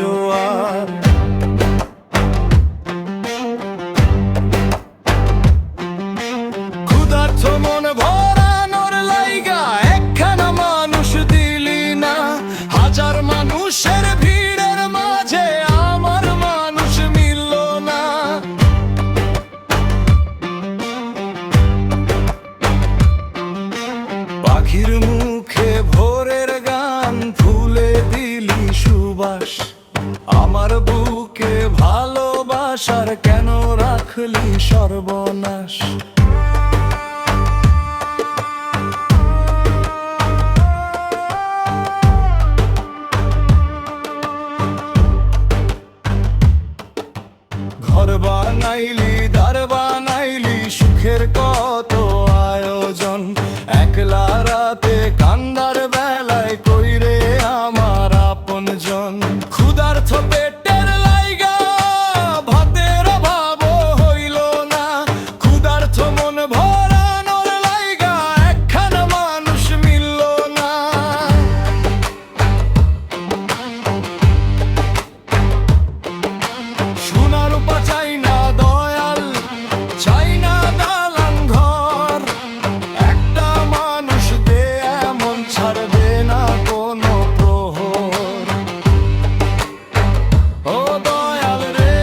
জোয়ার। ক্ষুধার্ত মন ভরানোর লাইগা একখানা মানুষ দিলি না, হাজার মানুষের ভিড়ের মাঝে আমার মানুষ মিলল না। পাখির মুখে ভোরের গান ফুলে দিলি সুবাস, আমার বুকে ভালোবাসার কেন রাখলি সর্বনাশ। ঘর বানাইলি দ্বার বানাইলি সুখের কত আয়োজন, একলা রাতে কান্দার বেলায় কইরে আমার আপনজন। ক্ষুধার্ত পেটের লাইগা ভাতের অভাব হইল না, ক্ষুধার্ত মন ভরানোর লাইগা একখানা মানুষ মিলল না। সোনা রূপা চাই না দয়াল, চাই না দালান ঘর, একটা মানুষ দে এমন ছাড়বে না কোনো প্রহর। ও দয়াল রে,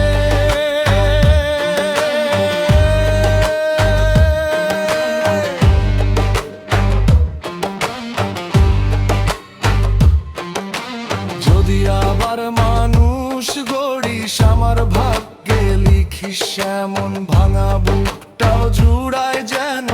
যদি আবার মানুষ গড়িস আমার ভাগ্যে লিখিস এমন, ভাঙা বুকটাও জুড়ায় যেন